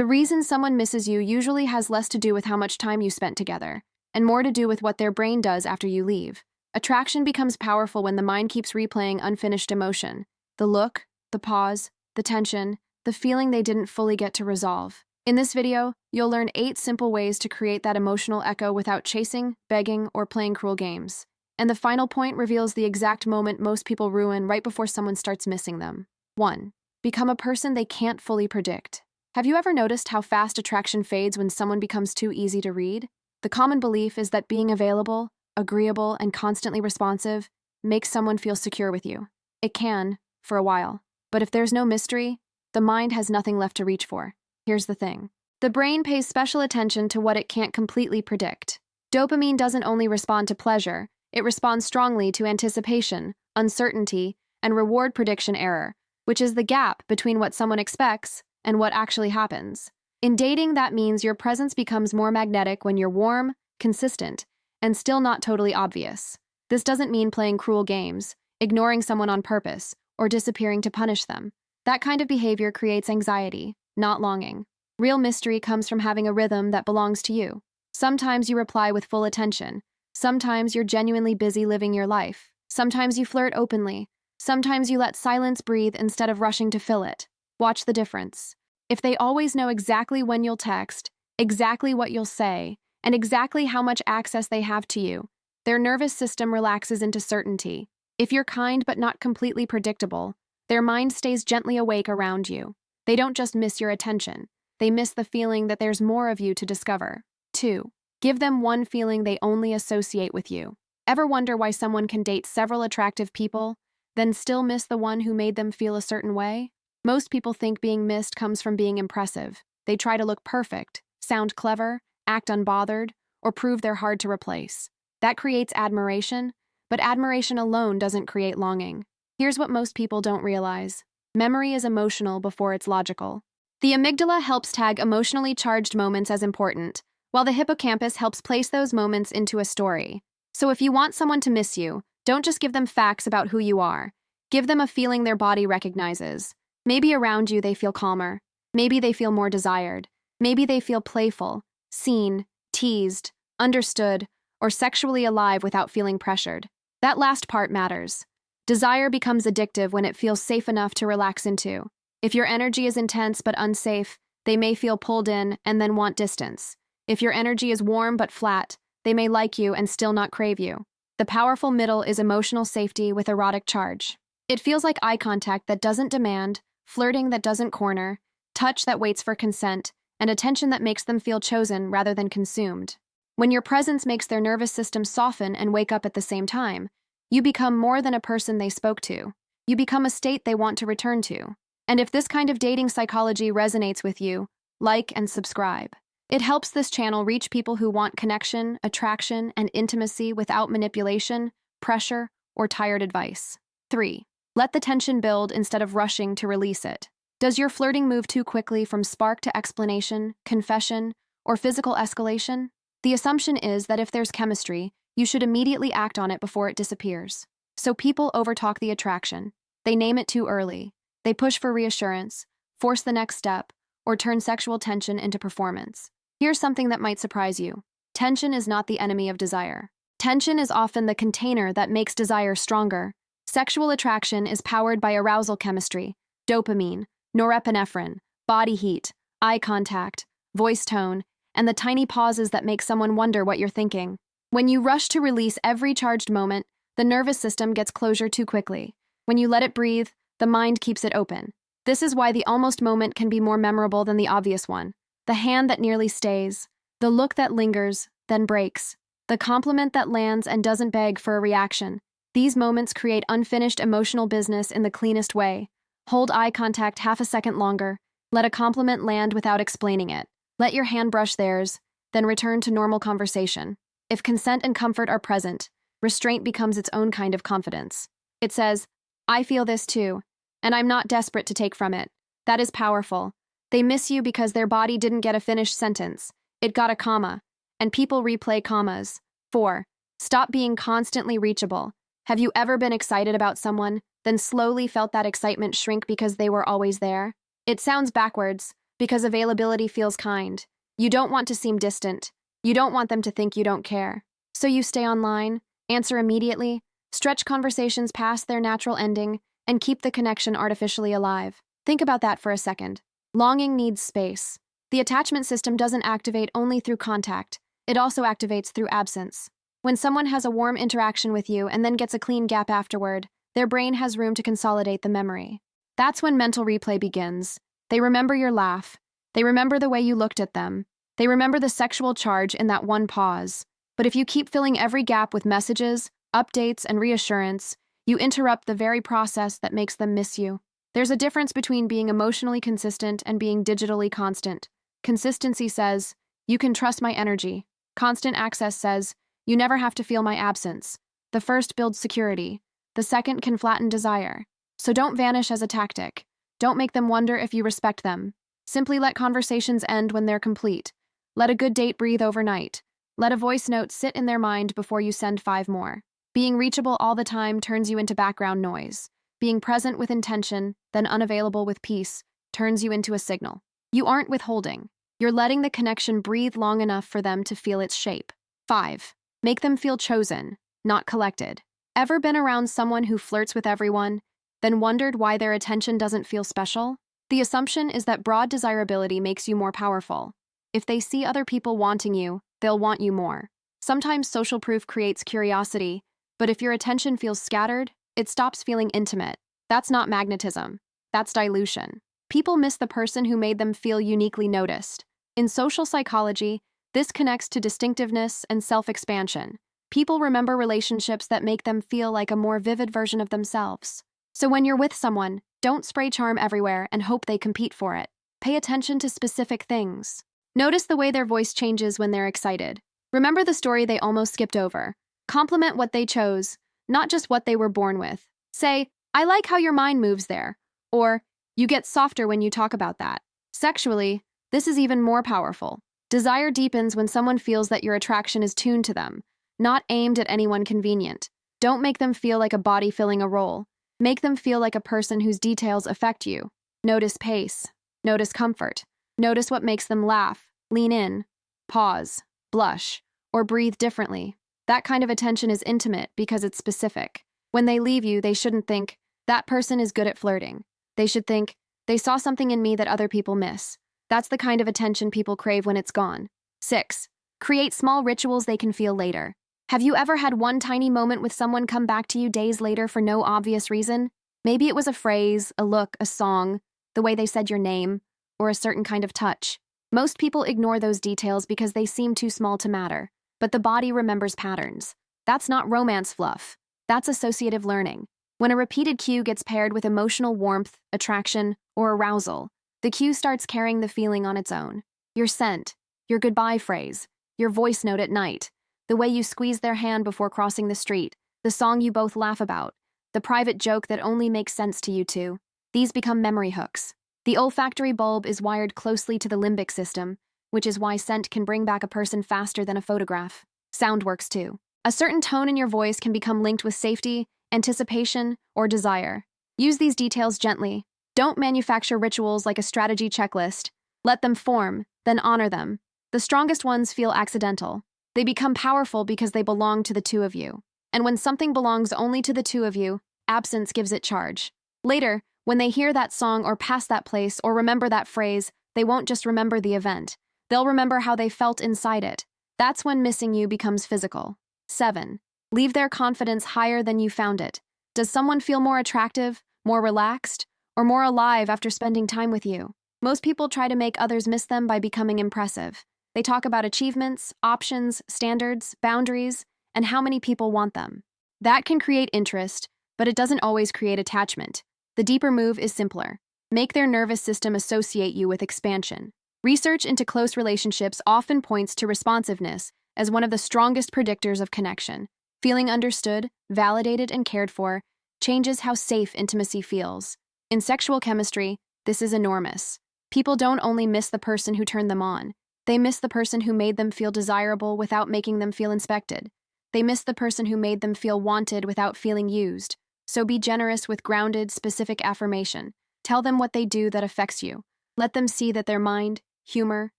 The reason someone misses you usually has less to do with how much time you spent together, and more to do with what their brain does after you leave. Attraction becomes powerful when the mind keeps replaying unfinished emotion. The look, the pause, the tension, the feeling they didn't fully get to resolve. In this video, you'll learn 8 simple ways to create that emotional echo without chasing, begging, or playing cruel games. And the final point reveals the exact moment most people ruin right before someone starts missing them. 1. Become a person they can't fully predict. Have you ever noticed how fast attraction fades when someone becomes too easy to read? The common belief is that being available, agreeable, and constantly responsive makes someone feel secure with you. It can, for a while. But if there's no mystery, the mind has nothing left to reach for. Here's the thing. The brain pays special attention to what it can't completely predict. Dopamine doesn't only respond to pleasure, it responds strongly to anticipation, uncertainty, and reward prediction error, which is the gap between what someone expects and what actually happens. In dating, that means your presence becomes more magnetic when you're warm, consistent, and still not totally obvious. This doesn't mean playing cruel games, ignoring someone on purpose, or disappearing to punish them. That kind of behavior creates anxiety, not longing. Real mystery comes from having a rhythm that belongs to you. Sometimes you reply with full attention. Sometimes you're genuinely busy living your life. Sometimes you flirt openly. Sometimes you let silence breathe instead of rushing to fill it. Watch the difference. If they always know exactly when you'll text, exactly what you'll say, and exactly how much access they have to you, their nervous system relaxes into certainty. If you're kind but not completely predictable, their mind stays gently awake around you. They don't just miss your attention, they miss the feeling that there's more of you to discover. 2. Give them one feeling they only associate with you. Ever wonder why someone can date several attractive people, then still miss the one who made them feel a certain way? Most people think being missed comes from being impressive. They try to look perfect, sound clever, act unbothered, or prove they're hard to replace. That creates admiration, but admiration alone doesn't create longing. Here's what most people don't realize. Memory is emotional before it's logical. The amygdala helps tag emotionally charged moments as important, while the hippocampus helps place those moments into a story. So if you want someone to miss you, don't just give them facts about who you are. Give them a feeling their body recognizes. Maybe around you they feel calmer. Maybe they feel more desired. Maybe they feel playful, seen, teased, understood, or sexually alive without feeling pressured. That last part matters. Desire becomes addictive when it feels safe enough to relax into. If your energy is intense but unsafe, they may feel pulled in and then want distance. If your energy is warm but flat, they may like you and still not crave you. The powerful middle is emotional safety with erotic charge. It feels like eye contact that doesn't demand, flirting that doesn't corner, touch that waits for consent, and attention that makes them feel chosen rather than consumed. When your presence makes their nervous system soften and wake up at the same time, you become more than a person they spoke to. You become a state they want to return to. And if this kind of dating psychology resonates with you, like and subscribe. It helps this channel reach people who want connection, attraction, and intimacy without manipulation, pressure, or tired advice. 3. Let the tension build instead of rushing to release it. Does your flirting move too quickly from spark to explanation, confession, or physical escalation? The assumption is that if there's chemistry, you should immediately act on it before it disappears. So people overtalk the attraction. They name it too early. They push for reassurance, force the next step, or turn sexual tension into performance. Here's something that might surprise you. Tension is not the enemy of desire. Tension is often the container that makes desire stronger. Sexual attraction is powered by arousal chemistry, dopamine, norepinephrine, body heat, eye contact, voice tone, and the tiny pauses that make someone wonder what you're thinking. When you rush to release every charged moment, the nervous system gets closure too quickly. When you let it breathe, the mind keeps it open. This is why the almost moment can be more memorable than the obvious one. The hand that nearly stays, the look that lingers, then breaks, the compliment that lands and doesn't beg for a reaction. These moments create unfinished emotional business in the cleanest way. Hold eye contact half a second longer. Let a compliment land without explaining it. Let your hand brush theirs, then return to normal conversation. If consent and comfort are present, restraint becomes its own kind of confidence. It says, I feel this too, and I'm not desperate to take from it. That is powerful. They miss you because their body didn't get a finished sentence. It got a comma, and people replay commas. 4. Stop being constantly reachable. Have you ever been excited about someone, then slowly felt that excitement shrink because they were always there? It sounds backwards, Because availability feels kind. You don't want to seem distant. You don't want them to think you don't care. So you stay online, answer immediately, stretch conversations past their natural ending, and keep the connection artificially alive. Think about that for a second. Longing needs space. The attachment system doesn't activate only through contact. It also activates through absence. When someone has a warm interaction with you and then gets a clean gap afterward, their brain has room to consolidate the memory. That's when mental replay begins. They remember your laugh. They remember the way you looked at them. They remember the sexual charge in that one pause. But if you keep filling every gap with messages, updates, and reassurance, you interrupt the very process that makes them miss you. There's a difference between being emotionally consistent and being digitally constant. Consistency says, you can trust my energy. Constant access says, you never have to feel my absence. The first builds security. The second can flatten desire. So don't vanish as a tactic. Don't make them wonder if you respect them. Simply let conversations end when they're complete. Let a good date breathe overnight. Let a voice note sit in their mind before you send 5 more. Being reachable all the time turns you into background noise. Being present with intention, then unavailable with peace, turns you into a signal. You aren't withholding. You're letting the connection breathe long enough for them to feel its shape. 5. Make them feel chosen, not collected. Ever been around someone who flirts with everyone, then wondered why their attention doesn't feel special? The assumption is that broad desirability makes you more powerful. If they see other people wanting you, they'll want you more. Sometimes social proof creates curiosity, but if your attention feels scattered, it stops feeling intimate. That's not magnetism. That's dilution. People miss the person who made them feel uniquely noticed. In social psychology, this connects to distinctiveness and self-expansion. People remember relationships that make them feel like a more vivid version of themselves. So when you're with someone, don't spray charm everywhere and hope they compete for it. Pay attention to specific things. Notice the way their voice changes when they're excited. Remember the story they almost skipped over. Compliment what they chose, not just what they were born with. Say, I like how your mind moves there. Or, you get softer when you talk about that. Sexually, this is even more powerful. Desire deepens when someone feels that your attraction is tuned to them, not aimed at anyone convenient. Don't make them feel like a body filling a role. Make them feel like a person whose details affect you. Notice pace. Notice comfort. Notice what makes them laugh, lean in, pause, blush, or breathe differently. That kind of attention is intimate because it's specific. When they leave you, they shouldn't think, that person is good at flirting. They should think, they saw something in me that other people miss. That's the kind of attention people crave when it's gone. 6. Create small rituals they can feel later. Have you ever had one tiny moment with someone come back to you days later for no obvious reason? Maybe it was a phrase, a look, a song, the way they said your name, or a certain kind of touch. Most people ignore those details because they seem too small to matter. But the body remembers patterns. That's not romance fluff. That's associative learning. When a repeated cue gets paired with emotional warmth, attraction, or arousal, the cue starts carrying the feeling on its own. Your scent, your goodbye phrase, your voice note at night, the way you squeeze their hand before crossing the street, the song you both laugh about, the private joke that only makes sense to you two. These become memory hooks. The olfactory bulb is wired closely to the limbic system, which is why scent can bring back a person faster than a photograph. Sound works too. A certain tone in your voice can become linked with safety, anticipation, or desire. Use these details gently. Don't manufacture rituals like a strategy checklist. Let them form, then honor them. The strongest ones feel accidental. They become powerful because they belong to the two of you. And when something belongs only to the two of you, absence gives it charge. Later, when they hear that song or pass that place or remember that phrase, they won't just remember the event. They'll remember how they felt inside it. That's when missing you becomes physical. 7. Leave their confidence higher than you found it. Does someone feel more attractive, more relaxed, or more alive after spending time with you? Most people try to make others miss them by becoming impressive. They talk about achievements, options, standards, boundaries, and how many people want them. That can create interest, but it doesn't always create attachment. The deeper move is simpler. Make their nervous system associate you with expansion. Research into close relationships often points to responsiveness as one of the strongest predictors of connection. Feeling understood, validated, and cared for changes how safe intimacy feels. In sexual chemistry, this is enormous. People don't only miss the person who turned them on. They miss the person who made them feel desirable without making them feel inspected. They miss the person who made them feel wanted without feeling used. So be generous with grounded, specific affirmation. Tell them what they do that affects you. Let them see that their mind, humor,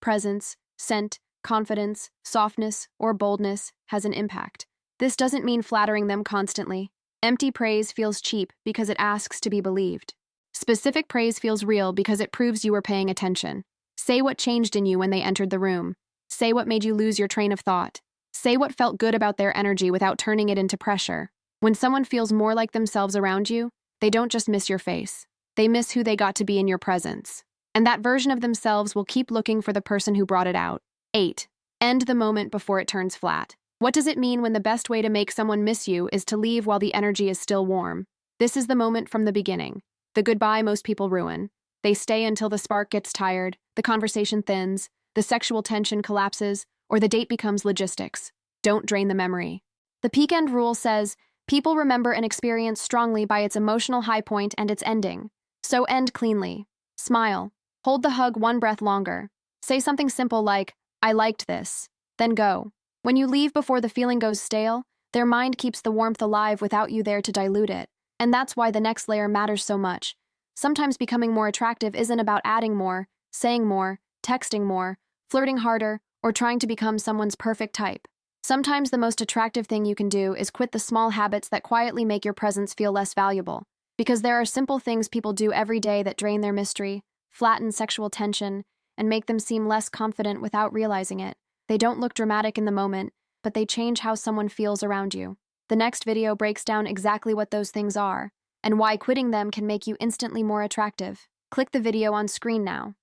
presence, scent, confidence, softness, or boldness has an impact. This doesn't mean flattering them constantly. Empty praise feels cheap because it asks to be believed. Specific praise feels real because it proves you were paying attention. Say what changed in you when they entered the room. Say what made you lose your train of thought. Say what felt good about their energy without turning it into pressure. When someone feels more like themselves around you, they don't just miss your face. They miss who they got to be in your presence. And that version of themselves will keep looking for the person who brought it out. 8. End the moment before it turns flat. What does it mean when the best way to make someone miss you is to leave while the energy is still warm? This is the moment from the beginning. The goodbye most people ruin. They stay until the spark gets tired, the conversation thins, the sexual tension collapses, or the date becomes logistics. Don't drain the memory. The peak end rule says, people remember an experience strongly by its emotional high point and its ending. So end cleanly. Smile. Hold the hug one breath longer. Say something simple like, I liked this. Then go. When you leave before the feeling goes stale, their mind keeps the warmth alive without you there to dilute it. And that's why the next layer matters so much. Sometimes becoming more attractive isn't about adding more, saying more, texting more, flirting harder, or trying to become someone's perfect type. Sometimes the most attractive thing you can do is quit the small habits that quietly make your presence feel less valuable. Because there are simple things people do every day that drain their mystery, flatten sexual tension, and make them seem less confident without realizing it. They don't look dramatic in the moment, but they change how someone feels around you. The next video breaks down exactly what those things are, and why quitting them can make you instantly more attractive. Click the video on screen now.